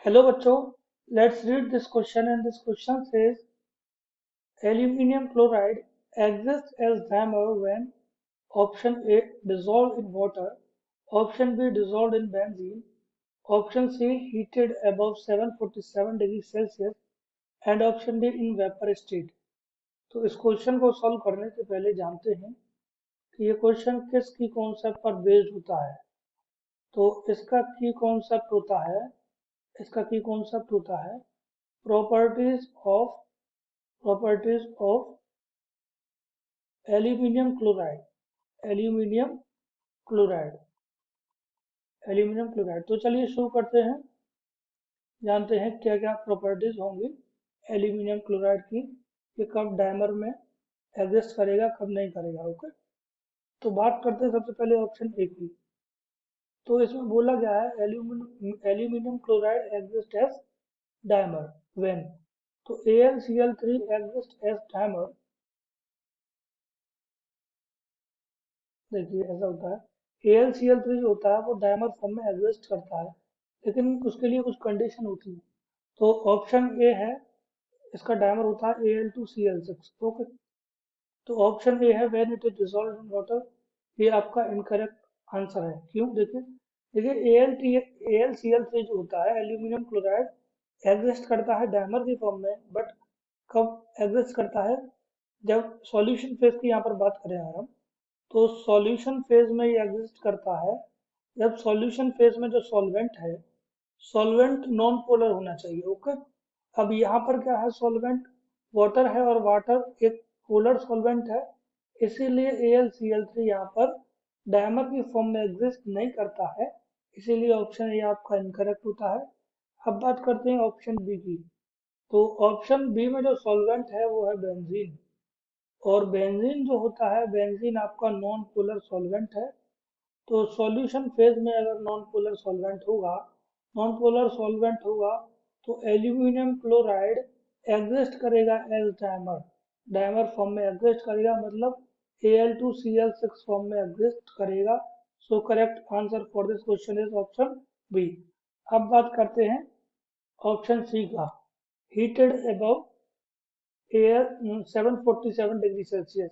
Hello bachcho, let's read this question and this question says aluminium chloride exists as dimer when option A dissolved in water, option B dissolved in benzene, option C heated above 747 degrees Celsius and option D in vapor state. तो इस question को solve करने से पहले जानते हैं कि ये क्वेश्चन किसकी कॉन्सेप्ट पर बेस्ड होता है। तो इसका की कॉन्सेप्ट होता है properties of aluminium chloride aluminium chloride aluminium chloride. तो चलिए शुरू करते हैं, जानते हैं क्या क्या प्रॉपर्टीज होंगी एल्यूमिनियम क्लोराइड की, कि कब डायमर में एग्जिस्ट करेगा कब नहीं करेगा। ओके, तो बात करते हैं सबसे पहले ऑप्शन ए की। तो इसमें बोला गया है aluminium chloride exist as dimer when, तो AlCl3 एग्जिस्ट एज डायमर। देखिए ऐसा होता है AlCl3 जो होता है वो डायमर फॉर्म में एग्जिस्ट करता है, लेकिन उसके लिए कुछ कंडीशन होती है। तो ऑप्शन ए है, इसका डायमर होता है Al2Cl6। ओके, तो ऑप्शन ए है when it is dissolved in water, ये आपका इनकरेक्ट आंसर है। क्यों? देखिए AlCl3 जो होता है एल्यूमिनियम क्लोराइड एग्जिस्ट करता है डायमर की फॉर्म में, बट कब एग्जिस्ट करता है? जब सॉल्यूशन फेज की यहाँ पर बात करें हम, तो सॉल्यूशन फेज में ये एग्जिस्ट करता है जब सॉल्यूशन फेज में जो सॉल्वेंट है, सॉल्वेंट नॉन पोलर होना चाहिए। ओके, अब यहाँ पर क्या है, सॉल्वेंट वाटर है और वाटर एक पोलर सॉल्वेंट है, इसीलिए AlCl3 यहाँ पर डायमर की फॉर्म में एग्जिस्ट नहीं करता है, इसीलिए ऑप्शन ए आपका इनकरेक्ट होता है। अब बात करते हैं ऑप्शन बी की। तो ऑप्शन बी में जो सॉल्वेंट है वो है बेंजीन, और बेंजीन जो होता है, बेंजीन आपका नॉन पोलर सॉल्वेंट है। तो सॉल्यूशन फेज में अगर नॉन पोलर सॉल्वेंट होगा तो एल्यूमिनियम क्लोराइड एग्जिस्ट करेगा एज डायमर, डायमर फॉर्म में एग्जिस्ट करेगा, मतलब Al2Cl6 फॉर्म में एग्जिस्ट करेगा। So correct answer for this question is option B. अब बात करते हैं ऑप्शन सी का, heated above air 747 degree Celsius.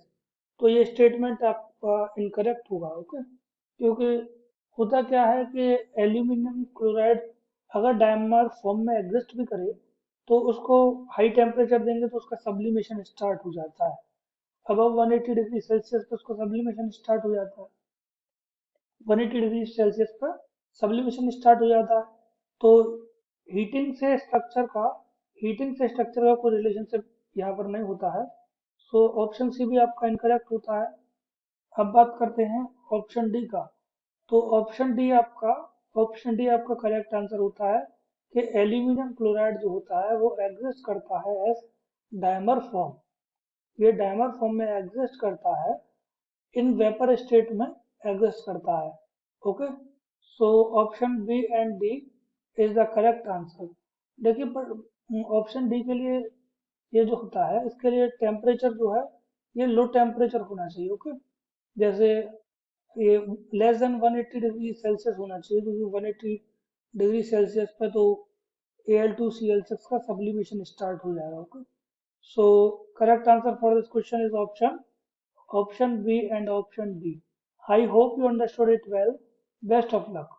तो ये स्टेटमेंट आपका इनकरेक्ट होगा। ओके, क्योंकि होता क्या है कि एल्यूमिनियम क्लोराइड अगर डायमर फॉर्म में एग्जिस्ट भी करे तो उसको हाई टेम्परेचर देंगे तो उसका सब्लिमेशन स्टार्ट हो जाता है। अबव 180 डिग्री सेल्सियस पर उसका सब्लिमेशन स्टार्ट हो जाता है, 180 डिग्री सेल्सियस पर सब्लिमेशन स्टार्ट हो जाता है। तो हीटिंग से स्ट्रक्चर का कोई रिलेशनशिप यहाँ पर नहीं होता है। सो ऑप्शन सी भी आपका इनकरेक्ट होता है। अब बात करते हैं ऑप्शन डी का। तो ऑप्शन डी आपका करेक्ट आंसर होता है कि एल्यूमिनियम क्लोराइड जो होता है वो एग्जिस्ट करता है एज डायमर फॉर्म, ये डायमर फॉर्म में एग्जिस्ट करता है, इन वेपर स्टेट में एग्जिस्ट करता है। Okay, so option B and D is the correct answer. देखिए पर ऑप्शन डी के लिए ये जो होता है इसके लिए टेम्परेचर जो है ये लो टेम्परेचर होना चाहिए। ओके, जैसे ये लेस देन 180 डिग्री सेल्सियस होना चाहिए, क्योंकि 180 डिग्री सेल्सियस पे तो Al2Cl6 का सब्लिमेशन स्टार्ट हो जाएगा। Okay, so correct answer for this question is option B and option D. I hope you understood it well. Best of luck.